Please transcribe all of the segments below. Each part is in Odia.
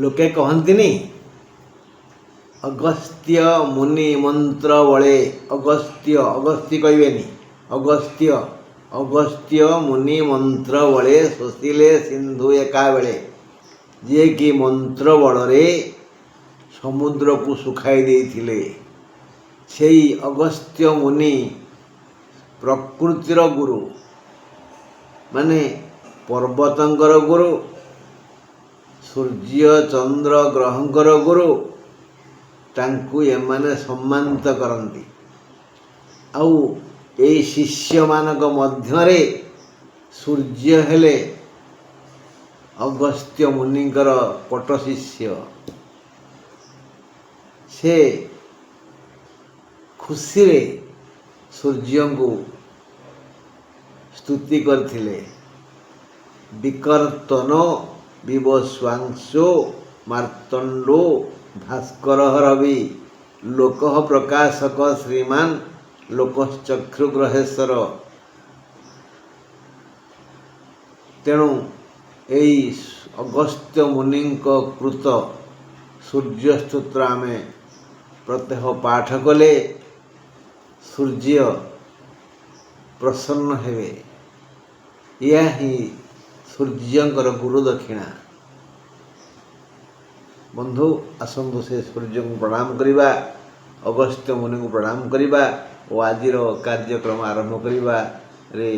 ଲୋକେ କହନ୍ତିନି ଅଗସ୍ତ୍ୟ ମୁନି ମନ୍ତ୍ର ବଳେ ଅଗସ୍ତ୍ୟ କହିବେନି ଅଗସ୍ତ୍ୟ ମୁନି ମନ୍ତ୍ର ବଳେ ଶୋଷିଲେ ସିନ୍ଧୁ ଏକାବେଳେ, ଯିଏକି ମନ୍ତ୍ର ବଳରେ ସମୁଦ୍ରକୁ ଶୁଖାଇ ଦେଇଥିଲେ। ସେଇ ଅଗସ୍ତ୍ୟ ମୁନି ପ୍ରକୃତିର ଗୁରୁ, ମାନେ ପର୍ବତଙ୍କର ଗୁରୁ, ସୂର୍ଯ୍ୟ ଚନ୍ଦ୍ର ଗ୍ରହଙ୍କର ଗୁରୁ। ତାଙ୍କୁ ଏମାନେ ସମ୍ମାନିତ କରନ୍ତି। ଆଉ ଏଇ ଶିଷ୍ୟମାନଙ୍କ ମଧ୍ୟରେ ସୂର୍ଯ୍ୟ ହେଲେ ଅଗସ୍ତ୍ୟ ମୁନିଙ୍କର ପଟ ଶିଷ୍ୟ। ସେ ଖୁସିରେ ସୂର୍ଯ୍ୟଙ୍କୁ ସ୍ତୁତି କରିଥିଲେ। ବିକର୍ତ୍ତନୋ ବିବସ୍ୱାଂଶୋ ମାର୍ତ୍ତଣ୍ଡୋ ଭାସ୍କର ରବି ଲୋକଃ ପ୍ରକାଶକ ଶ୍ରୀମାନ ଲୋକଶ୍ଚକ୍ଷୁଗ୍ରହେଶ୍ୱର। ତେଣୁ ଏଇ ଅଗସ୍ତ୍ୟ ମୁନିଙ୍କ କୃତ ସୂର୍ଯ୍ୟ ସ୍ତୋତ୍ର ଆମେ ପ୍ରତ୍ୟହ ପାଠ କଲେ ସୂର୍ଯ୍ୟ ପ୍ରସନ୍ନ ହେବେ। ଏହା ହିଁ ସୂର୍ଯ୍ୟଙ୍କର ଗୁରୁ ଦକ୍ଷିଣା। ବନ୍ଧୁ, ଆସନ୍ତୁ ସେ ସୂର୍ଯ୍ୟଙ୍କୁ ପ୍ରଣାମ କରିବା, ଅଗସ୍ତ୍ୟ ମୁନିଙ୍କୁ ପ୍ରଣାମ କରିବା ଓ ଆଜିର କାର୍ଯ୍ୟକ୍ରମ ଆରମ୍ଭ କରିବାରେ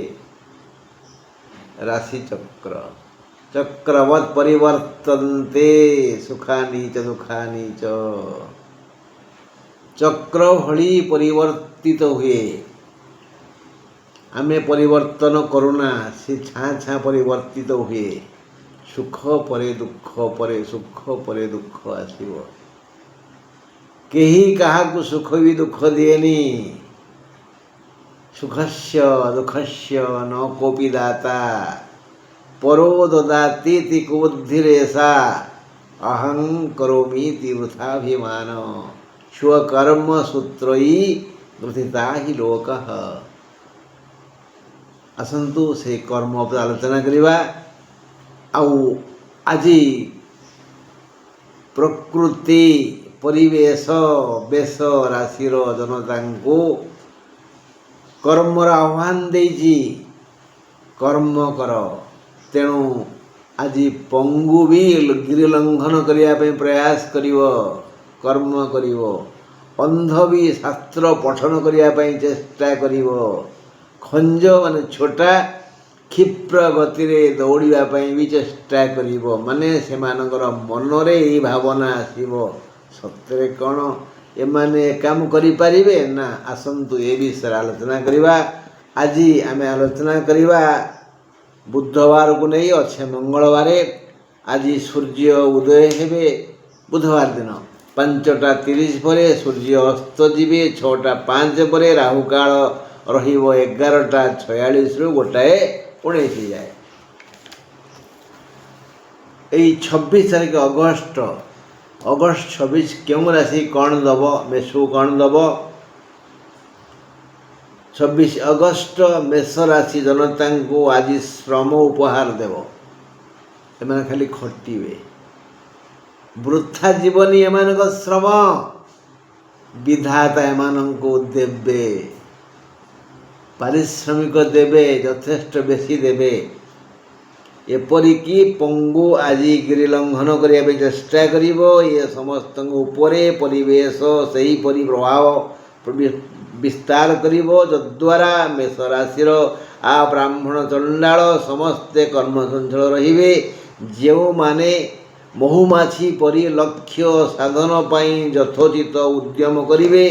ରାଶିଚକ୍ର ଚକ୍ରବତ୍ ପରିବର୍ତ୍ତନ୍ତେ ସୁଖାନି ଚ ଦୁଃଖାନି ଚ। ଚକ୍ର ଭଳି ପରିବର୍ତ୍ତିତ ହୁଏ। ଆମେ ପରିବର୍ତ୍ତନ କରୁନା, ସେ ଛାଁ ଛାଁ ପରିବର୍ତ୍ତିତ ହୁଏ। ସୁଖ ପରେ ଦୁଃଖ ପରେ ସୁଖ ପରେ ଦୁଃଖ ଆସିବ। କେହି କାହାକୁ ସୁଖ ବି ଦୁଃଖ ଦିଏନି। ସୁଖସ୍ୟ ଦୁଃଖସ୍ୟ ନ କୋପି ଦାତା ପରୋ ଦଦାତୀତି କୁବୁଦ୍ଧିରେଷା ଅହଂ କରୋମୀତି ବୃଥାଭିମାନ ସ୍ୱକର୍ମ ସୂତ୍ରଇ ଗ୍ରଥିତା ହି ଲୋକଃ। ଆସନ୍ତୁ ସେହି କର୍ମ ଉପରେ ଆଲୋଚନା କରିବା। ଆଉ ଆଜି ପ୍ରକୃତି ପରିବେଶ ବେଶ ରାଶିର ଜନତାଙ୍କୁ କର୍ମର ଆହ୍ୱାନ ଦେଇଛି, କର୍ମ କର। ତେଣୁ ଆଜି ପଙ୍ଗୁ ବି ଗିରି ଲଙ୍ଘନ କରିବା ପାଇଁ ପ୍ରୟାସ କରିବ, କର୍ମ କରିବ। ଅନ୍ଧ ବି ଶାସ୍ତ୍ର ପଠନ କରିବା ପାଇଁ ଚେଷ୍ଟା କରିବ। ଖଞ୍ଜ ମାନେ ଛୋଟା କ୍ଷିପ୍ର ଗତିରେ ଦୌଡ଼ିବା ପାଇଁ ବି ଚେଷ୍ଟା କରିବ। ମାନେ ସେମାନଙ୍କର ମନରେ ଏହି ଭାବନା ଆସିବ, ସତରେ କ'ଣ ଏମାନେ କାମ କରିପାରିବେ? ନା, ଆସନ୍ତୁ ଏ ବିଷୟରେ ଆଲୋଚନା କରିବା। ଆଜି ଆମେ ଆଲୋଚନା କରିବା ବୁଧବାରକୁ ନେଇ, ଅଛି ମଙ୍ଗଳବାର। ଆଜି ସୂର୍ଯ୍ୟ ଉଦୟ ହେବେ ବୁଧବାର ଦିନ 5ଟା 30 ପରେ, ସୂର୍ଯ୍ୟ ଅସ୍ତ ଯିବେ 6ଟା 5 ପରେ। ରାହୁକାଳ ରହିବ 11ଟା 46ରୁ 1ଟା 19 ଯାଏ। ଏଇ 26 ତାରିଖ ଅଗଷ୍ଟ 26 କେଉଁ ରାଶି କ'ଣ ଦେବ? ମେଷକୁ କ'ଣ ଦେବ? 26 ଅଗଷ୍ଟ ମେଷ ରାଶି ଜନତାଙ୍କୁ ଆଜି ଶ୍ରମ ଉପହାର ଦେବ। ଏମାନେ ଖାଲି ଖଟିବେ, ବୃଥା ଜୀବନୀ ଏମାନଙ୍କ ଶ୍ରମ। ବିଧାତା ଏମାନଙ୍କୁ ଦେବେ, ପାରିଶ୍ରମିକ ଦେବେ, ଯଥେଷ୍ଟ ବେଶୀ ଦେବେ। ଏପରିକି ପଙ୍ଗୁ ଆଜି ଗିରି ଲଙ୍ଘନ କରିବା ପାଇଁ ଚେଷ୍ଟା କରିବ। ଏ ସମସ୍ତଙ୍କ ଉପରେ ପରିବେଶ ସେହିପରି ପ୍ରଭାବ ବିସ୍ତାର କରିବ, ଯଦ୍ୱାରା ମେଷ ରାଶିର ବ୍ରାହ୍ମଣ ଚଣ୍ଡାଳ ସମସ୍ତେ କର୍ମଚଞ୍ଚଳ ରହିବେ। ଯେଉଁମାନେ ମହୁମାଛି ପରି ଲକ୍ଷ୍ୟ ସାଧନ ପାଇଁ ଯଥୋଚିତ ଉଦ୍ୟମ କରିବେ,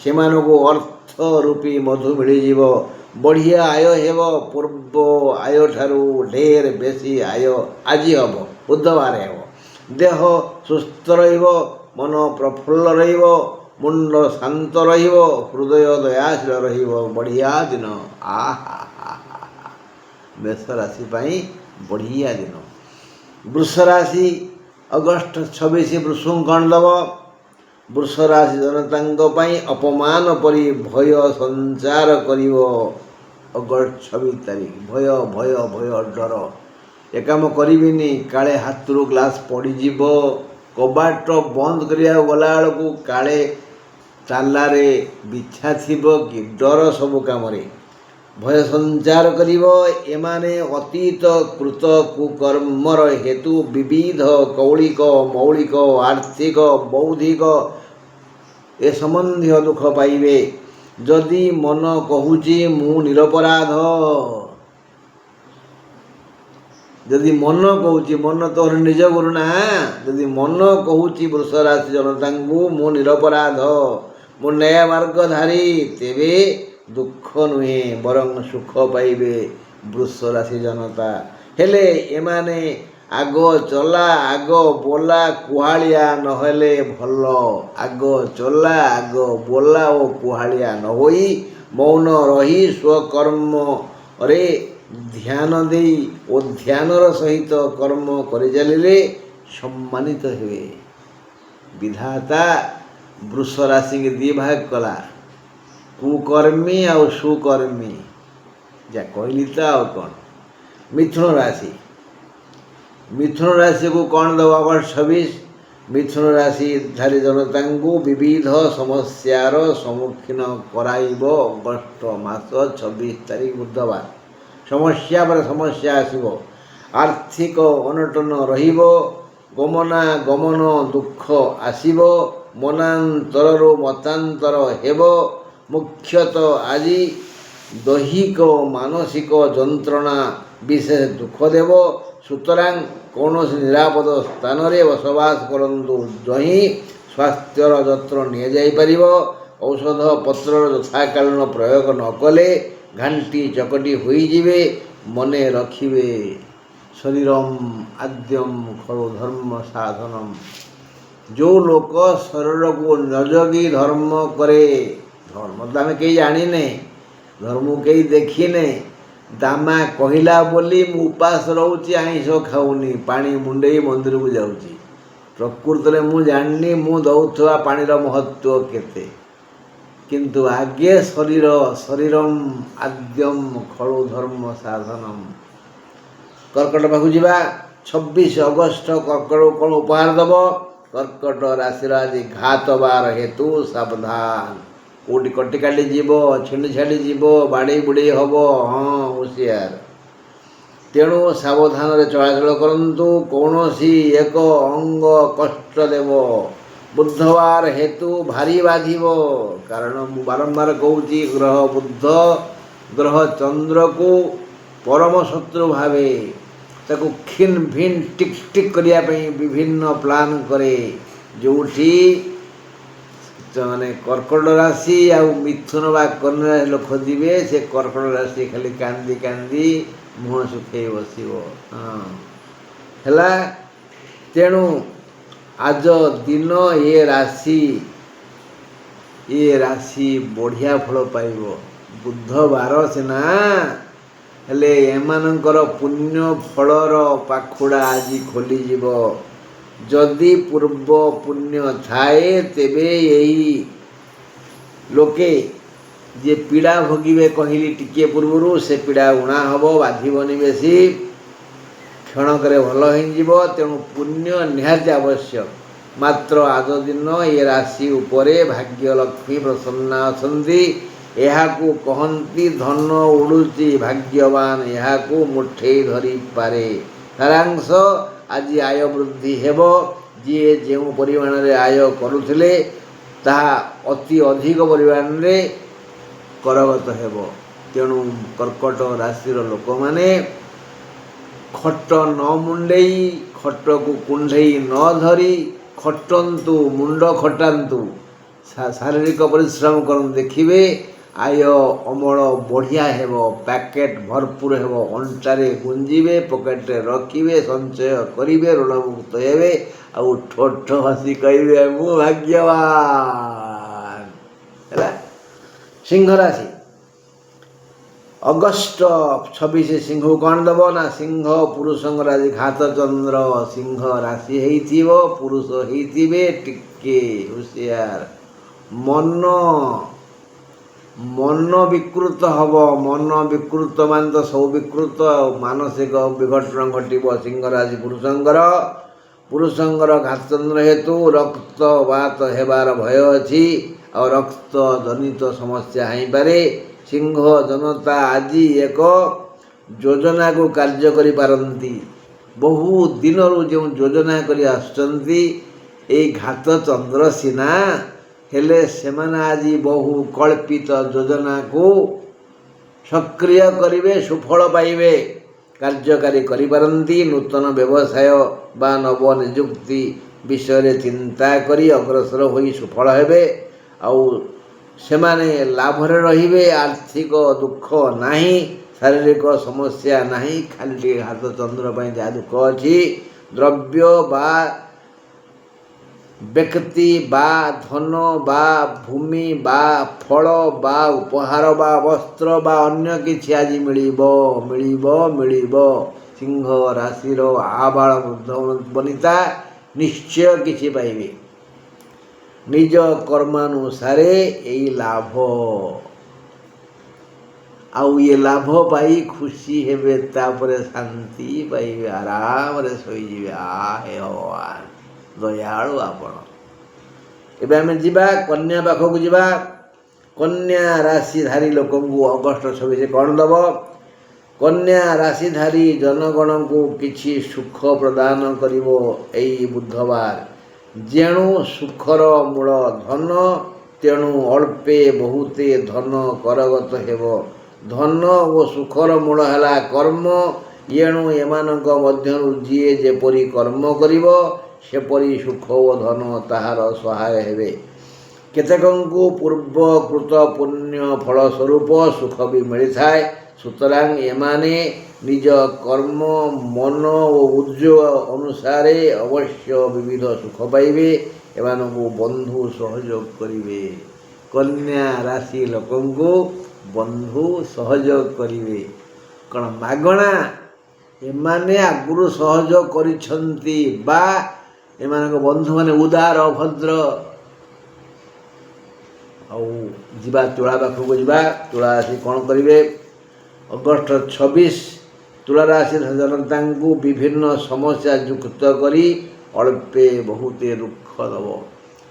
ସେମାନଙ୍କୁ ଅର୍ଥ ରୂପୀ ମଧୁ ମିଳିଯିବ। ବଢ଼ିଆ ଆୟ ହେବ। ପୂର୍ବ ଆୟଠାରୁ ଢେର ବେଶୀ ଆୟ ଆଜି ହେବ, ବୁଧବାର ହେବ। ଦେହ ସୁସ୍ଥ ରହିବ, ମନ ପ୍ରଫୁଲ୍ଲ ରହିବ, ମୁଣ୍ଡ ଶାନ୍ତ ରହିବ, ହୃଦୟ ଦୟାଶୀଳ ରହିବ। ବଢ଼ିଆ ଦିନ। ମେଷ ରାଶି ପାଇଁ ବଢ଼ିଆ ଦିନ। ବୃଷ ରାଶି ଅଗଷ୍ଟ 26 ବୃଷଙ୍କୁ କ'ଣ ଦେବ? ବୃଷ ରାଶି ଜନତାଙ୍କ ପାଇଁ ଅପମାନ ପରି ଭୟ ସଞ୍ଚାର କରିବ। ଅଗଷ୍ଟ 26 ତାରିଖ ଭୟ ଭୟ ଭୟ ଡର। ଏ କାମ କରିବିନି, କାଳେ ହାତରୁ ଗ୍ଲାସ୍ ପଡ଼ିଯିବ, କବାଟ ବନ୍ଦ କରିବାକୁ ଗଲାବେଳକୁ କାଳେ ତାଲାରେ ବିଛା ଥିବ କି ଡର ସବୁ କାମରେ ଭୟ ସଞ୍ଚାର କରିବ। ଏମାନେ ଅତୀତ କୃତ କୁକର୍ମର ହେତୁ ବିବିଧ କୌଳିକ ମୌଳିକ ଆର୍ଥିକ ବୌଦ୍ଧିକ ଏ ସମ୍ବନ୍ଧୀୟ ଦୁଃଖ ପାଇବେ। ଯଦି ମନ କହୁଛି ମୁଁ ନିରପରାଧ, ଯଦି ମନ କହୁଛି, ମନ ତୋର ନିଜ ଗୁରୁ ନା, ଯଦି ମନ କହୁଛି ବୃଷ ରାଶି ଜନତାଙ୍କୁ ମୁଁ ନିରପରାଧ, ମୁଁ ନ୍ୟାୟ ମାର୍ଗଧାରୀ, ତେବେ ଦୁଃଖ ନୁହେଁ ବରଂ ସୁଖ ପାଇବେ ବୃଷ ରାଶି ଜନତା। ହେଲେ ଏମାନେ ଆଗ ଚଲା ଆଗ ବୋଲା କୁହାଳିଆ ନହେଲେ ଭଲ। ଆଗ ଚଲା ଆଗ ବୋଲା ଓ କୁହାଳିଆ ନ ହୋଇ ମୌନ ରହି ସ୍ୱକର୍ମରେ ଧ୍ୟାନ ଦେଇ ଓ ଧ୍ୟାନର ସହିତ କର୍ମ କରିଚାଲିଲେ ସମ୍ମାନିତ ହେବେ। ବିଧାତା ବୃଷ ରାଶିକି ଦୁଇ ଭାଗ କଲା, କୁକର୍ମୀ ଆଉ ସୁକର୍ମୀ। ଯା କହିଲି ତ ଆଉ କ'ଣ। ମିଥୁନ ରାଶି, ମିଥୁନ ରାଶିକୁ କ'ଣ ଦେବ ଅଗଷ୍ଟ 26? ମିଥୁନ ରାଶିଧାରୀ ଜନତାଙ୍କୁ ବିବିଧ ସମସ୍ୟାର ସମ୍ମୁଖୀନ କରାଇବ। ଅଗଷ୍ଟ ମାସ 26 ତାରିଖ ବୁଧବାର ସମସ୍ୟା ପରେ ସମସ୍ୟା ଆସିବ। ଆର୍ଥିକ ଅନଟନ ରହିବ, ଗମନାଗମନ ଦୁଃଖ ଆସିବ, ମନାନ୍ତରରୁ ମତାନ୍ତର ହେବ। ମୁଖ୍ୟତଃ ଆଜି ଦୈହିକ ମାନସିକ ଯନ୍ତ୍ରଣା ବିଶେଷ ଦୁଃଖ ଦେବ। ସୁତରାଂ କୌଣସି ନିରାପଦ ସ୍ଥାନରେ ବସବାସ କରନ୍ତୁ, ଯହିଁ ସ୍ୱାସ୍ଥ୍ୟର ଯତ୍ନ ନିଆଯାଇପାରିବ। ଔଷଧ ପତ୍ରର ଯଥାକାଳୀନ ପ୍ରୟୋଗ ନ କଲେ ଘାଣ୍ଟି ଚକଟି ହୋଇଯିବେ। ମନେ ରଖିବେ, ଶରୀରମ୍ ଆଦ୍ୟମ୍ ଖଳୁ ଧର୍ମ ସାଧନମ୍। ଯେଉଁ ଲୋକ ଶରୀରକୁ ନଜଗି ଧର୍ମ କରେ, ଧର୍ମ ତ ଆମେ କେହି ଜାଣିନେ, ଧର୍ମକୁ କେହି ଦେଖିନେ, ଦାମା କହିଲା ବୋଲି ମୁଁ ଉପାସ ରହୁଛି, ଆଇଁଷ ଖାଉନି, ପାଣି ମୁଣ୍ଡେଇ ମନ୍ଦିରକୁ ଯାଉଛି। ପ୍ରକୃତରେ ମୁଁ ଜାଣିନି ମୁଁ ଦେଉଥିବା ପାଣିର ମହତ୍ତ୍ୱ କେତେ। କିନ୍ତୁ ଆଗେ ଶରୀରମ୍ ଆଦ୍ୟମ୍ ଖଳୁ ଧର୍ମ ସାଧନମ୍। କର୍କଟ ପାଖକୁ ଯିବା। 26 ଅଗଷ୍ଟ କର୍କଟକୁ କ'ଣ ଉପହାର ଦେବ? କର୍କଟ ରାଶିର ଆଜି ଘାତ ବାର ହେତୁ ସାବଧାନ। କେଉଁଠି କଟିକାଟି ଯିବ, ଛିଣ୍ଡି ଛାଡ଼ି ଯିବ, ବାଡ଼େଇ ବୁଡ଼େଇ ହେବ। ହଁ, ହୁସିଆର। ତେଣୁ ସାବଧାନରେ ଚଳାଚଳ କରନ୍ତୁ। କୌଣସି ଏକ ଅଙ୍ଗ କଷ୍ଟ ଦେବ। ବୁଧବାର ହେତୁ ଭାରି ବାଧିବ। କାରଣ ମୁଁ ବାରମ୍ବାର କହୁଛି, ଗ୍ରହ ବୁଧ ଗ୍ରହ ଚନ୍ଦ୍ରକୁ ପରମ ଶତ୍ରୁ ଭାବେ ତାକୁ ଖିନ୍ ଭିନ୍ ଟିକ୍ ଟିକ୍ କରିବା ପାଇଁ ବିଭିନ୍ନ ପ୍ଲାନ୍ କରେ। ଯେଉଁଠି ମାନେ କର୍କଟ ରାଶି ଆଉ ମିଥୁନ ବା କନ୍ୟା ରାଶି ଲୋକ ଯିବେ, ସେ କର୍କଟ ରାଶି ଖାଲି କାନ୍ଦି କାନ୍ଦି ମୁହଁ ଶୁଖେଇ ବସିବ। ହଁ, ହେଲା। ତେଣୁ ଆଜ ଦିନ ଏ ରାଶି ବଢ଼ିଆ ଫଳ ପାଇବ। ବୁଧବାର ସିନା, ହେଲେ ଏମାନଙ୍କର ପୁଣ୍ୟ ଫଳର ପାଖୁଡ଼ା ଆଜି ଖୋଲିଯିବ। ଯଦି ପୂର୍ବ ପୁଣ୍ୟ ଥାଏ, ତେବେ ଏହି ଲୋକେ ଯେ ପୀଡ଼ା ଭୋଗିବେ କହିଲି ଟିକିଏ ପୂର୍ବରୁ, ସେ ପୀଡ଼ା ଉଣା ହେବ, ବାଧିବନି ବେଶୀ, କ୍ଷଣକରେ ଭଲ ହେଇଯିବ। ତେଣୁ ପୁଣ୍ୟ ନିହାତି ଆବଶ୍ୟକ। ମାତ୍ର ଆଜ ଦିନ ଏ ରାଶି ଉପରେ ଭାଗ୍ୟଲକ୍ଷ୍ମୀ ପ୍ରସନ୍ନା ଅଛନ୍ତି। ଏହାକୁ କହନ୍ତି ଧନ ଉଡ଼ୁଛି ଭାଗ୍ୟବାନ ଏହାକୁ ମୁଠେଇ ଧରିପାରେ। ସାରାଂଶ, ଆଜି ଆୟ ବୃଦ୍ଧି ହେବ। ଯିଏ ଯେଉଁ ପରିମାଣରେ ଆୟ କରୁଥିଲେ ତାହା ଅତି ଅଧିକ ପରିମାଣରେ କରଗତ ହେବ। ତେଣୁ କର୍କଟ ରାଶିର ଲୋକମାନେ ଖଟ ନ ମୁଣ୍ଡେଇ, ଖଟକୁ କୁଣ୍ଢେଇ ନ ଧରି ଖଟନ୍ତୁ, ମୁଣ୍ଡ ଖଟାନ୍ତୁ, ଶାରୀରିକ ପରିଶ୍ରମ କରନ୍ତୁ। ଦେଖିବେ ଆୟ ଅମଳ ବଢ଼ିଆ ହେବ। ପ୍ୟାକେଟ୍ ଭରପୁର ହେବ। ଅଣ୍ଟାରେ ଗୁଞ୍ଜିବେ, ପକେଟରେ ରଖିବେ, ସଞ୍ଚୟ କରିବେ, ଋଣମୁକ୍ତ ହେବେ, ଆଉ ଠୋଠ ହସି କହିବେ ମୁଁ ଭାଗ୍ୟବାନ। ହେଲା। ସିଂହ ରାଶି, ଅଗଷ୍ଟ 26 ସିଂହକୁ କ'ଣ ଦେବ ନା, ସିଂହ ପୁରୁଷଙ୍କର ଆଜି ଘାତ ଚନ୍ଦ୍ର। ସିଂହ ରାଶି ହେଇଥିବ, ପୁରୁଷ ହେଇଥିବେ, ଟିକେ ହୁସିଆର। ମନ ବିକୃତ ହେବ। ମନ ବିକୃତ ମାନେ ତ ସବୁ ବିକୃତ ଆଉ। ମାନସିକ ବିଘଟନ ଘଟିବ ସିଂହ ରାଶି ପୁରୁଷଙ୍କର। ପୁରୁଷଙ୍କର ଘାତଚନ୍ଦ୍ର ହେତୁ ରକ୍ତପାତ ହେବାର ଭୟ ଅଛି ଆଉ ରକ୍ତ ଜନିତ ସମସ୍ୟା ହେଇପାରେ। ସିଂହ ଜନତା ଆଜି ଏକ ଯୋଜନାକୁ କାର୍ଯ୍ୟ କରିପାରନ୍ତି। ବହୁ ଦିନରୁ ଯେଉଁ ଯୋଜନା କରି ଆସୁଛନ୍ତି ଏଇ ଘାତଚନ୍ଦ୍ର ସିନା, ହେଲେ ସେମାନେ ଆଜି ବହୁ କଳ୍ପିତ ଯୋଜନାକୁ ସକ୍ରିୟ କରିବେ, ସୁଫଳ ପାଇବେ, କାର୍ଯ୍ୟକାରୀ କରିପାରନ୍ତି। ନୂତନ ବ୍ୟବସାୟ ବା ନବ ନିଯୁକ୍ତି ବିଷୟରେ ଚିନ୍ତା କରି ଅଗ୍ରସର ହୋଇ ସୁଫଳ ହେବେ ଆଉ ସେମାନେ ଲାଭରେ ରହିବେ। ଆର୍ଥିକ ଦୁଃଖ ନାହିଁ, ଶାରୀରିକ ସମସ୍ୟା ନାହିଁ, ଖାଲି ଟିକେ ଘାତଚନ୍ଦ୍ର ପାଇଁ ଯାହା ଦୁଃଖ ଅଛି। ଦ୍ରବ୍ୟ ବା ବ୍ୟକ୍ତି ବା ଧନ ବା ଭୂମି ବା ଫଳ ବା ଉପହାର ବା ବସ୍ତ୍ର ବା ଅନ୍ୟ କିଛି ଆଜି ମିଳିବ ମିଳିବ ମିଳିବ। ସିଂହ ରାଶିର ଆବାଳ ବୃଦ୍ଧ ବନିତା ନିଶ୍ଚୟ କିଛି ପାଇବେ। ନିଜ କର୍ମାନୁସାରେ ଏଇ ଲାଭ, ଆଉ ଇଏ ଲାଭ ପାଇ ଖୁସି ହେବେ, ତାପରେ ଶାନ୍ତି ପାଇବେ, ଆରାମରେ ଶୋଇଯିବେ। ହେ ଭଗବାନ ଦୟାଳୁ ଆପଣ। ଏବେ ଆମେ ଯିବା କନ୍ୟା ପାଖକୁ ଯିବା। କନ୍ୟା ରାଶିଧାରୀ ଲୋକଙ୍କୁ ଅଗଷ୍ଟ 26 କ'ଣ ଦେବ? କନ୍ୟା ରାଶିଧାରୀ ଜନଗଣଙ୍କୁ କିଛି ସୁଖ ପ୍ରଦାନ କରିବ ଏଇ ବୁଧବାର। ଯେଣୁ ସୁଖର ମୂଳ ଧନ, ତେଣୁ ଅଳ୍ପେ ବହୁତେ ଧନ କରଗତ ହେବ। ଧନ ଓ ସୁଖର ମୂଳ ହେଲା କର୍ମ। ଏଣୁ ଏମାନଙ୍କ ମଧ୍ୟରୁ ଯିଏ ଯେପରି କର୍ମ କରିବ ସେପରି ସୁଖ ଓ ଧନ ତାହାର ସହାୟ ହେବେ। କେତେକଙ୍କୁ ପୂର୍ବକୃତ ପୁଣ୍ୟ ଫଳ ସ୍ୱରୂପ ସୁଖ ବି ମିଳିଥାଏ। ସୁତରାଂ ଏମାନେ ନିଜ କର୍ମ, ମନ ଓ ଉଦ୍ୟୋଗ ଅନୁସାରେ ଅବଶ୍ୟ ବିବିଧ ସୁଖ ପାଇବେ। ଏମାନଙ୍କୁ ବନ୍ଧୁ ସହଯୋଗ କରିବେ। କନ୍ୟା ରାଶି ଲୋକଙ୍କୁ ବନ୍ଧୁ ସହଯୋଗ କରିବେ। କ'ଣ ମାଗଣା? ଏମାନେ ଆଗରୁ ସହଯୋଗ କରିଛନ୍ତି ବା ଏମାନଙ୍କ ବନ୍ଧୁମାନେ ଉଦାର ଭଦ୍ର। ଆଉ ଯିବା ତୁଳା ପାଖକୁ ଯିବା। ତୁଳା ରାଶି କ'ଣ କରିବେ? ଅଗଷ୍ଟ 26 ତୁଳା ରାଶି ଜନତାଙ୍କୁ ବିଭିନ୍ନ ସମସ୍ୟା ଯୁକ୍ତ କରି ଅଳ୍ପେ ବହୁତେ ଦୁଃଖ ଦେବ।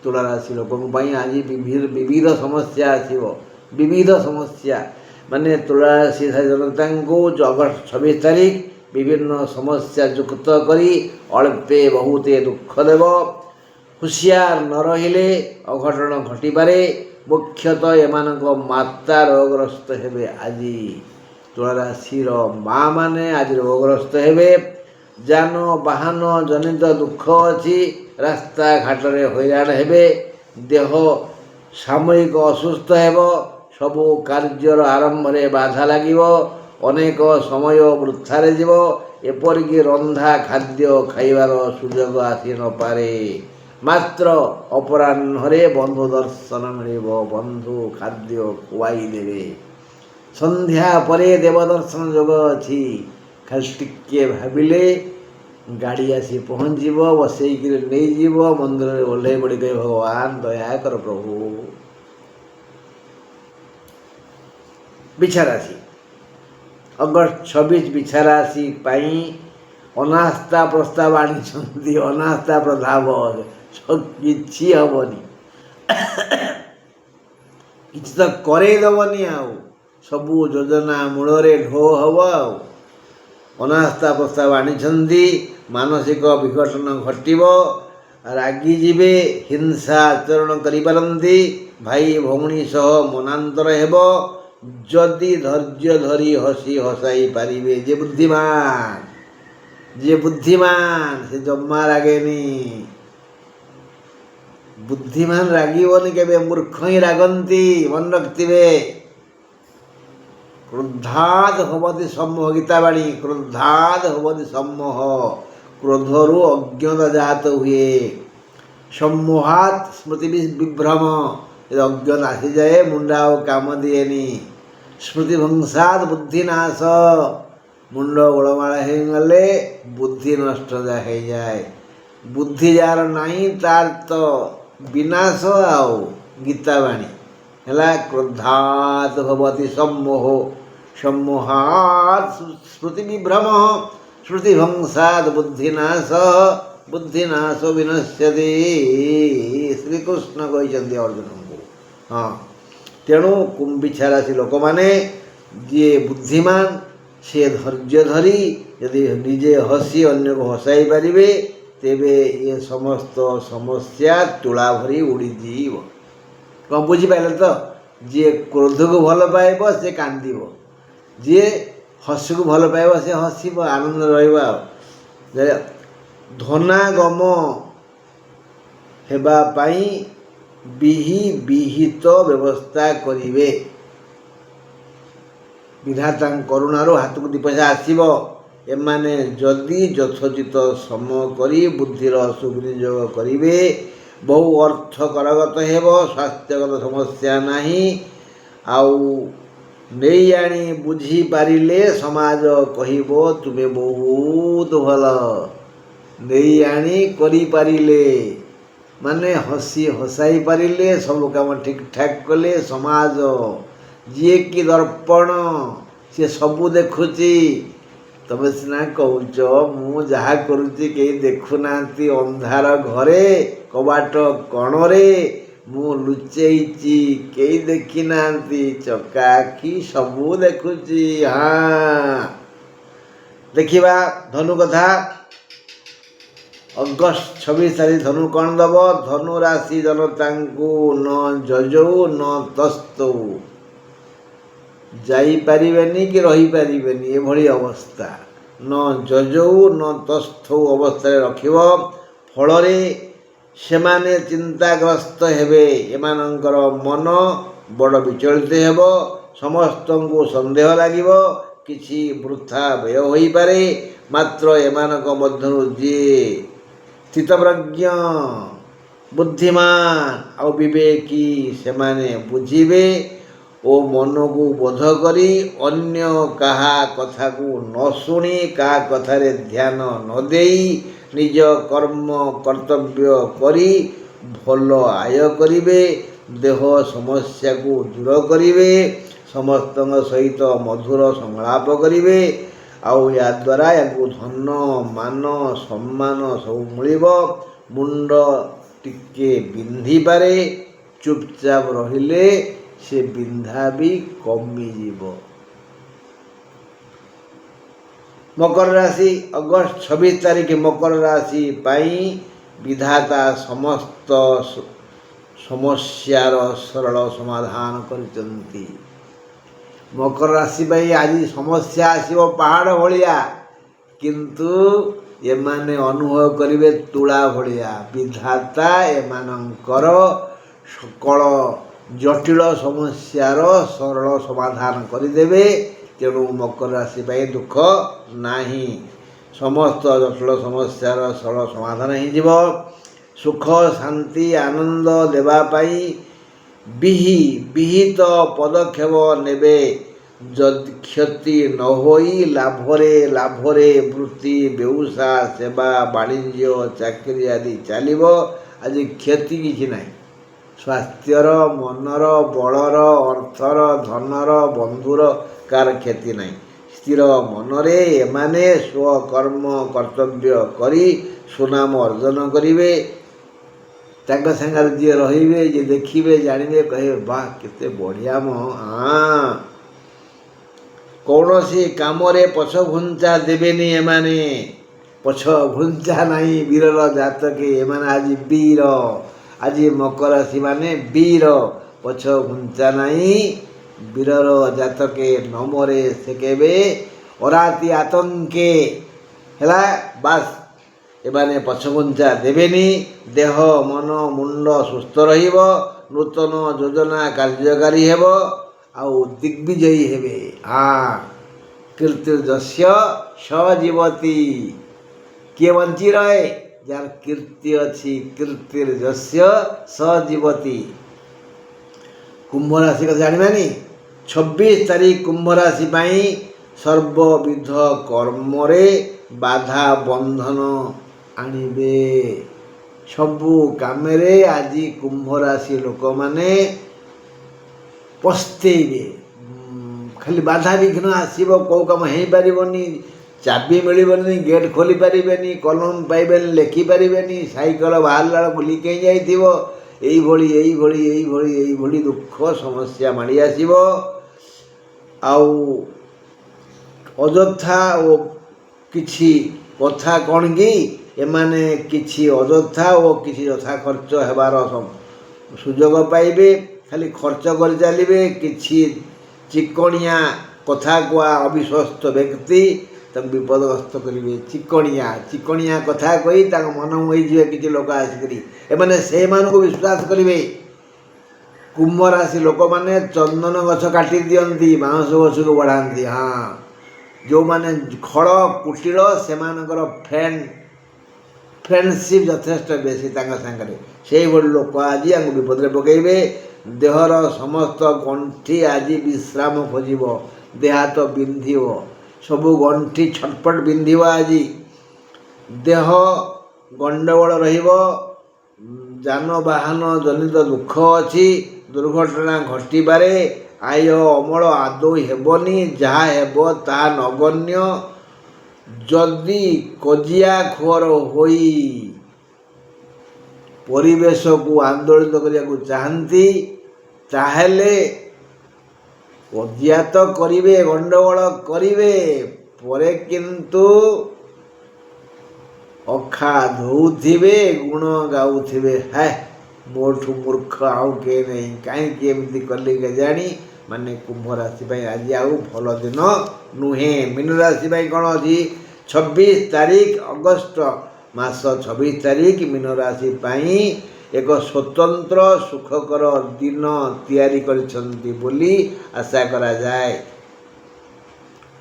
ତୁଳା ରାଶି ଲୋକଙ୍କ ପାଇଁ ଆଜି ବିବିଧ ସମସ୍ୟା ଆସିବ। ବିବିଧ ସମସ୍ୟା ମାନେ ତୁଳା ରାଶି ଜନତାଙ୍କୁ ଅଗଷ୍ଟ 26 ତାରିଖ ବିଭିନ୍ନ ସମସ୍ୟା ଯୁକ୍ତ କରି ଅଳ୍ପେ ବହୁତେ ଦୁଃଖ ଦେବ। ହୁସିଆର ନ ରହିଲେ ଅଘଟଣ ଘଟିପାରେ। ମୁଖ୍ୟତଃ ଏମାନଙ୍କ ମାତା ରୋଗଗ୍ରସ୍ତ ହେବେ। ଆଜି ତୁଳା ରାଶିର ମା ମାନେ ଆଜି ରୋଗଗ୍ରସ୍ତ ହେବେ। ଯାନବାହନ ଜନିତ ଦୁଃଖ ଅଛି। ରାସ୍ତାଘାଟରେ ହଇରାଣ ହେବେ। ଦେହ ସାମୟିକ ଅସୁସ୍ଥ ହେବ। ସବୁ କାର୍ଯ୍ୟର ଆରମ୍ଭରେ ବାଧା ଲାଗିବ। ଅନେକ ସମୟ ବୃଥାରେ ଯିବ। ଏପରିକି ରନ୍ଧା ଖାଦ୍ୟ ଖାଇବାର ସୁଯୋଗ ଆସି ନପାରେ। ମାତ୍ର ଅପରାହ୍ନରେ ବନ୍ଧୁ ଦର୍ଶନ ମିଳିବ। ବନ୍ଧୁ ଖାଦ୍ୟ ଖୁଆଇ ଦେବେ। ସନ୍ଧ୍ୟା ପରେ ଦେବ ଦର୍ଶନ ଯୋଗ ଅଛି। ଖାଲି ଟିକିଏ ଭାବିଲେ ଗାଡ଼ି ଆସି ପହଞ୍ଚିବ, ବସେଇକିରି ନେଇଯିବ। ମନ୍ଦିରରେ ଓହ୍ଲେଇ ପଡ଼ି କହିବେ ଭଗବାନ ଦୟାକର ପ୍ରଭୁ। ବିଛା ରାଶି ଅଗଷ୍ଟ 26 ବିଛା ରାଶି ପାଇଁ ଅନାସ୍ଥା ପ୍ରସ୍ତାବ ଆଣିଛନ୍ତି। ଅନାସ୍ଥା ପ୍ରସ୍ତାବ କିଛି ହବନି। କିଛି ତ କରେଇଦବନି। ଆଉ ସବୁ ଯୋଜନା ମୂଳରେ ଢୋ ହବ। ଆଉ ଅନାସ୍ଥା ପ୍ରସ୍ତାବ ଆଣିଛନ୍ତି। ମାନସିକ ବିଘଟନ ଘଟିବ। ରାଗିଯିବେ, ହିଂସା ଆଚରଣ କରିପାରନ୍ତି। ଭାଇ ଭଉଣୀ ସହ ମନାନ୍ତର ହେବ। ଯଦି ଧୈର୍ଯ୍ୟ ଧରି ହସି ହସାଇ ପାରିବେ। ଯେ ବୁଦ୍ଧିମାନ ସେ ଜମା ରାଗେନି। ବୁଦ୍ଧିମାନ ରାଗିବନି କେବେ, ମୂର୍ଖ ହିଁ ରାଗନ୍ତି। ମନେ ରଖିଥିବେ। କ୍ରୋଧାଦ୍ ଭବତି ସମ୍ମୋହ, ଗୀତାବାଣୀ। କ୍ରୋଧାଦ୍ ଭବତି ସମ୍ମୋହ, କ୍ରୋଧରୁ ଅଜ୍ଞତା ଜାତ ହୁଏ। ସମ୍ମୋହାତ୍ ସ୍ମୃତି ବିଭ୍ରମ, ଅଜ୍ଞତା ଆସିଯାଏ, ମୁଣ୍ଡ ଆଉ କାମ ଦିଏନି। ସ୍ମୃତିଭଂସାତ୍ ବୁଦ୍ଧିନାଶ, ମୁଣ୍ଡ ଗୋଳମାଳ ହେଇଗଲେ ବୁଦ୍ଧି ନଷ୍ଟ ହେଇଯାଏ। ବୁଦ୍ଧି ଯାହାର ନାହିଁ ତାର ତ ବିନାଶ। ଆଉ ଗୀତାବାଣୀ ହେଲା କ୍ରୋଧାତ୍ ଭବତି ସମ୍ମୋହ, ସମ୍ମୋହାତ୍ ସ୍ମୃତି ବିଭ୍ରମ, ସ୍ମୃତିଭଂସାତ୍ ବୁଦ୍ଧିନାଶ। ବୁଦ୍ଧିନାଶ ବିନଶ୍ୟତି ଶ୍ରୀକୃଷ୍ଣ କହିଛନ୍ତି ଅର୍ଜୁନଙ୍କୁ। ହଁ, ତେଣୁ କୁମ୍ଭୀଛା ରାଶି ଲୋକମାନେ ଯିଏ ବୁଦ୍ଧିମାନ ସେ ଧୈର୍ଯ୍ୟ ଧରି ଯଦି ନିଜେ ହସି ଅନ୍ୟକୁ ହସାଇ ପାରିବେ ତେବେ ଏ ସମସ୍ତ ସମସ୍ୟା ତୁଳା ଭରି ଉଡ଼ିଯିବ। କ'ଣ ବୁଝିପାରିଲେ ତ? ଯିଏ କ୍ରୋଧକୁ ଭଲ ପାଇବ ସେ କାନ୍ଦିବ, ଯିଏ ହସକୁ ଭଲ ପାଇବ ସେ ହସିବ, ଆନନ୍ଦ ରହିବ। ଆଉ ଧନାଗମ ହେବା ପାଇଁ ବିହିତ ବ୍ୟବସ୍ଥା କରିବେ। ବିଧାତାଙ୍କ କରୁଣାରୁ ହାତକୁ ଦୁଇ ପଇସା ଆସିବ। ଏମାନେ ଯଦି ଯଥୋଚିତ ସମୟ କରି ବୁଦ୍ଧିର ସୁବିନିଯୋଗ କରିବେ ବହୁ ଅର୍ଥ କରଗତ ହେବ, ସ୍ୱାସ୍ଥ୍ୟଗତ ସମସ୍ୟା ନାହିଁ। ଆଉ ନେଇ ଆଣି ବୁଝିପାରିଲେ ସମାଜ କହିବ ତୁମେ ବହୁତ ଭଲ। ନେଇ ଆଣି କରିପାରିଲେ ମାନେ ହସି ହସାଇ ପାରିଲେ, ସବୁ କାମ ଠିକ୍ ଠାକ୍ କଲେ ସମାଜ ଯିଏକି ଦର୍ପଣ ସିଏ ସବୁ ଦେଖୁଛି। ତମେ ସିନା କହୁଛ ମୁଁ ଯାହା କରୁଛି କେହି ଦେଖୁନାହାନ୍ତି, ଅନ୍ଧାର ଘରେ କବାଟ କଣରେ ମୁଁ ଲୁଚେଇଛି, କେହି ଦେଖି ନାହାନ୍ତି, ଚକା ଆଖି ସବୁ ଦେଖୁଛି। ହଁ, ଦେଖିବା ଧନୁ କଥା। ଅଗଷ୍ଟ 26 ତାରିଖ ଧନୁ କ'ଣ ଦେବ? ଧନୁ ରାଶି ଜନତାଙ୍କୁ ନ ଯଜୌ ନ ତସ୍ତୌ, ଯାଇପାରିବେନି କି ରହିପାରିବେନି ଏଭଳି ଅବସ୍ଥା। ନ ଯଜୌ ନ ତସ୍ଥୌ ଅବସ୍ଥାରେ ରଖିବ। ଫଳରେ ସେମାନେ ଚିନ୍ତାଗ୍ରସ୍ତ ହେବେ, ଏମାନଙ୍କର ମନ ବଡ଼ ବିଚଳିତ ହେବ, ସମସ୍ତଙ୍କୁ ସନ୍ଦେହ ଲାଗିବ, କିଛି ବୃଥା ବ୍ୟୟ ହୋଇପାରେ। ମାତ୍ର ଏମାନଙ୍କ ମଧ୍ୟରୁ ଯିଏ ସ୍ଥିତପ୍ରଜ୍ଞ ବୁଦ୍ଧିମାନ ଆଉ ବିବେକୀ ସେମାନେ ବୁଝିବେ ଓ ମନକୁ ବୋଧ କରି ଅନ୍ୟ କାହା କଥାକୁ ନ ଶୁଣି, କାହା କଥାରେ ଧ୍ୟାନ ନ ଦେଇ ନିଜ କର୍ମ କର୍ତ୍ତବ୍ୟ କରି ଭଲ ଆୟ କରିବେ, ଦେହ ସମସ୍ୟାକୁ ଦୂର କରିବେ, ସମସ୍ତଙ୍କ ସହିତ ମଧୁର ସଂଳାପ କରିବେ। ଆଉ ଏହାଦ୍ୱାରା ୟାକୁ ଧନ ମାନ ସମ୍ମାନ ସବୁ ମିଳିବ। ମୁଣ୍ଡ ଟିକେ ବିନ୍ଧିପାରେ, ଚୁପଚାପ ରହିଲେ ସେ ବିନ୍ଧା ବି କମିଯିବ। ମକର ରାଶି ଅଗଷ୍ଟ 26 ତାରିଖ ମକର ରାଶି ପାଇଁ ବିଧାତା ସମସ୍ତ ସମସ୍ୟାର ସରଳ ସମାଧାନ କରିଛନ୍ତି। ମକର ରାଶି ପାଇଁ ଆଜି ସମସ୍ୟା ଆସିବ ପାହାଡ଼ ଭଳିଆ, କିନ୍ତୁ ଏମାନେ ଅନୁଭବ କରିବେ ତୁଳା ଭଳିଆ। ବିଧାତା ଏମାନଙ୍କର ସକଳ ଜଟିଳ ସମସ୍ୟାର ସରଳ ସମାଧାନ କରିଦେବେ। ତେଣୁ ମକର ରାଶି ପାଇଁ ଦୁଃଖ ନାହିଁ, ସମସ୍ତ ଜଟିଳ ସମସ୍ୟାର ସରଳ ସମାଧାନ ହେଇଯିବ। ସୁଖ ଶାନ୍ତି ଆନନ୍ଦ ଦେବା ପାଇଁ ବିହିତ ପଦକ୍ଷେପ ନେବେ। ଯଦି କ୍ଷତି ନ ହୋଇ ଲାଭରେ ବୃତ୍ତି ବ୍ୟବସାୟ ସେବା ବାଣିଜ୍ୟ ଚାକିରି ଆଦି ଚାଲିବ। ଆଜି କ୍ଷତି କିଛି ନାହିଁ, ସ୍ୱାସ୍ଥ୍ୟର ମନର ବଳର ଅର୍ଥର ଧନର ବନ୍ଧୁର କାହାର କ୍ଷତି ନାହିଁ। ସ୍ଥିର ମନରେ ଏମାନେ ସ୍ୱକର୍ମ କର୍ତ୍ତବ୍ୟ କରି ସୁନାମ ଅର୍ଜନ କରିବେ। ତାଙ୍କ ସାଙ୍ଗରେ ଯିଏ ରହିବେ, ଯିଏ ଦେଖିବେ, ଜାଣିବେ, କହିବେ ବାଃ କେତେ ବଢ଼ିଆ ମ। କୌଣସି କାମରେ ପଛଘୁଞ୍ଚା ଦେବେନି ଏମାନେ, ପଛଘୁଞ୍ଚା ନାହିଁ। ବୀରର ଜାତକେ ଏମାନେ ଆଜି ବୀର। ଆଜି ମକର ରାଶି ମାନେ ବୀର, ପଛଘୁଞ୍ଚା ନାହିଁ। ବୀରର ଜାତକେ ନମରେ ସେ କେବେ ଅରାତି ଆତଙ୍କେ ହେଲା। ବାସ୍ ଏମାନେ ପଛଘୁଞ୍ଚା ଦେବେନି। ଦେହ ମନ ମୁଣ୍ଡ ସୁସ୍ଥ ରହିବ, ନୂତନ ଯୋଜନା କାର୍ଯ୍ୟକାରୀ ହେବ, ଆଉ ଦିଗ୍ବିଜୟୀ ହେବେ। କୀର୍ତ୍ତିର୍ଯସ୍ୟ ସ ଜୀବତି, କିଏ ବଞ୍ଚି ରହେ? ଯାହାର କୀର୍ତ୍ତି ଅଛି। କୀର୍ତ୍ତିର୍ଯସ୍ୟ ସ ଜୀବତି। କୁମ୍ଭ ରାଶି କଥା ଜାଣିବାନି। 26 ତାରିଖ କୁମ୍ଭ ରାଶି ପାଇଁ ସର୍ବବିଧ କର୍ମରେ ବାଧା ବନ୍ଧନ ଆଣିବେ। ସବୁ କାମରେ ଆଜି କୁମ୍ଭ ରାଶି ଲୋକମାନେ ପସ୍ତେଇବେ। ଖାଲି ବାଧା ବିଘ୍ନ ଆସିବ, କେଉଁ କାମ ହେଇପାରିବନି, ଚାବି ମିଳିବନି, ଗେଟ୍ ଖୋଲି ପାରିବେନି, କଲମ ପାଇବେନି, ଲେଖିପାରିବେନି, ସାଇକେଲ ବାହାରିଲା ବେଳକୁ ଲିକ୍ ହେଇଯାଇଥିବ। ଏଇଭଳି ଦୁଃଖ ସମସ୍ୟା ମାଡ଼ି ଆସିବ। ଆଉ ଅଯଥା ଓ କିଛି କଥା କ'ଣ କି, ଏମାନେ କିଛି ଅଯଥା ଓ କିଛି ଯଥା ଖର୍ଚ୍ଚ ହେବାର ସୁଯୋଗ ପାଇବେ, ଖାଲି ଖର୍ଚ୍ଚ କରି ଚାଲିବେ। କିଛି ଚିକଣିଆ କଥା କୁହା ଅବିଶ୍ୱସ୍ତ ବ୍ୟକ୍ତି ତାଙ୍କୁ ବିପଦଗ୍ରସ୍ତ କରିବେ। ଚିକଣିଆ କଥା କହି ତାଙ୍କ ମନ ମୋହିଯିବେ କିଛି ଲୋକ ଆସିକରି, ଏମାନେ ସେଇମାନଙ୍କୁ ବିଶ୍ୱାସ କରିବେ। କୁମ୍ଭ ରାଶି ଲୋକମାନେ ଚନ୍ଦନ ଗଛ କାଟି ଦିଅନ୍ତି, ବାଉଁଶ ଗଛକୁ ବଢ଼ାନ୍ତି। ହଁ, ଯେଉଁମାନେ ଖଳ କୁଟିଳ ସେମାନଙ୍କର ଫ୍ରେଣ୍ଡସିପ୍ ଯଥେଷ୍ଟ ବେଶୀ ତାଙ୍କ ସାଙ୍ଗରେ। ସେଇଭଳି ଲୋକ ଆଜି ଆଙ୍କୁ ବିପଦରେ ପକାଇବେ। ଦେହର ସମସ୍ତ ଗଣ୍ଠି ଆଜି ବିଶ୍ରାମ ଖୋଜିବ, ଦେହ ହାତ ବିନ୍ଧିବ, ସବୁ ଗଣ୍ଠି ଛଟପଟ ବିନ୍ଧିବ। ଆଜି ଦେହ ଗଣ୍ଡଗୋଳ ରହିବ। ଯାନବାହନ ଜନିତ ଦୁଃଖ ଅଛି, ଦୁର୍ଘଟଣା ଘଟିପାରେ। ଆୟ ଅମଳ ଆଦୌ ହେବନି, ଯାହା ହେବ ତାହା ନଗଣ୍ୟ। ଯଦି କଜିଆ ଖୋର ହୋଇ ପରିବେଶକୁ ଆନ୍ଦୋଳିତ କରିବାକୁ ଚାହାନ୍ତି, ତାହେଲେ କଜିଆ ତ କରିବେ, ଗଣ୍ଡଗୋଳ କରିବେ, ପରେ କିନ୍ତୁ ଅଖା ଧୋଉଥିବେ, ଗୁଣ ଗାଉଥିବେ। ମୋଠୁ ମୂର୍ଖ ଆଉ କେହି ନାହିଁ, କାହିଁକି ଏମିତି କଲି କେଜାଣି। ମାନେ କୁମ୍ଭ ରାଶି ପାଇଁ ଆଜି ଆଉ ଭଲ ଦିନ ନୁହେଁ। ମୀନ ରାଶି ପାଇଁ କ'ଣ ଅଛି? 26 ତାରିଖ ଅଗଷ୍ଟ ମାସ 26 ତାରିଖ ମୀନ ରାଶି ପାଇଁ ଏକ ସ୍ୱତନ୍ତ୍ର ସୁଖକର ଦିନ ତିଆରି କରିଛନ୍ତି ବୋଲି ଆଶା କରାଯାଏ।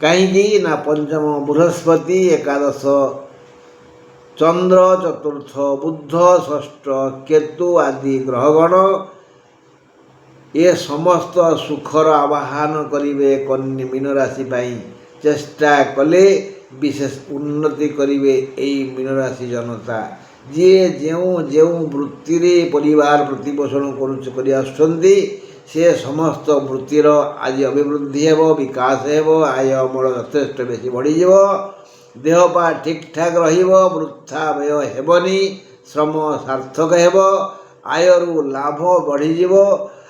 କାହିଁକି ନା ପଞ୍ଚମ ବୃହସ୍ପତି, ଏକାଦଶ ଚନ୍ଦ୍ର, ଚତୁର୍ଥ ବୁଧ, ଷଷ୍ଠ କେତୁ ଆଦି ଗ୍ରହଗଣ ଏ ସମସ୍ତ ସୁଖର ଆବାହନ କରିବେ ମୀନ ରାଶି ପାଇଁ। ଚେଷ୍ଟା କଲେ ବିଶେଷ ଉନ୍ନତି କରିବେ ଏଇ ମୀନ ରାଶି ଜନତା। ଯିଏ ଯେଉଁ ବୃତ୍ତିରେ ପରିବାର ପ୍ରତିପୋଷଣ କରି ଆସୁଛନ୍ତି, ସେ ସମସ୍ତ ବୃତ୍ତିର ଆଜି ଅଭିବୃଦ୍ଧି ହେବ, ବିକାଶ ହେବ। ଆୟ ଅମଳ ଯଥେଷ୍ଟ ବେଶୀ ବଢ଼ିଯିବ। ଦେହ ପା ଠିକ୍ ଠାକ୍ ରହିବ, ବୃଥା ବ୍ୟୟ ହେବନି, ଶ୍ରମ ସାର୍ଥକ ହେବ, ଆୟରୁ ଲାଭ ବଢ଼ିଯିବ।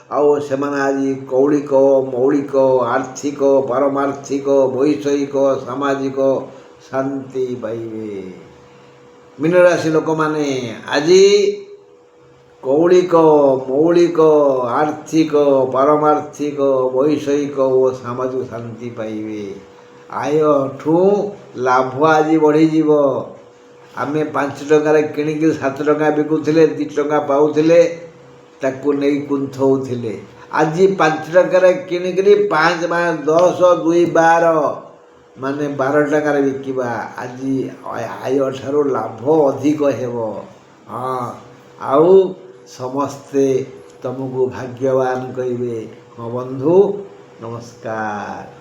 ଆଉ ସେମାନେ ଆଜି କୌଳିକ, ମୌଳିକ, ଆର୍ଥିକ, ପାରମାର୍ଥିକ, ବୈଷୟିକ, ସାମାଜିକ ଶାନ୍ତି ପାଇବେ। ମୀନରାଶି ଲୋକମାନେ ଆଜି କୌଳିକ, ମୌଳିକ, ଆର୍ଥିକ, ପାରମାର୍ଥିକ, ବୈଷୟିକ ଓ ସାମାଜିକ ଶାନ୍ତି ପାଇବେ। ଆୟଠୁ ଲାଭ ଆଜି ବଢ଼ିଯିବ। ଆମେ 5 ଟଙ୍କାରେ କିଣିକି 7 ଟଙ୍କା ବିକୁଥିଲେ, 2 ଟଙ୍କା ପାଉଥିଲେ, ତାକୁ ନେଇ କୁନ୍ଥଉଥିଲେ। ଆଜି 5 ଟଙ୍କାରେ କିଣିକିରି 5 5 10 2 12 ମାନେ 12 ଟଙ୍କାରେ ବିକିବା। ଆଜି ଆୟଠାରୁ ଲାଭ ଅଧିକ ହେବ। ହଁ, ଆଉ ସମସ୍ତେ ତୁମକୁ ଭାଗ୍ୟବାନ କହିବେ। ହଁ ବନ୍ଧୁ, ନମସ୍କାର।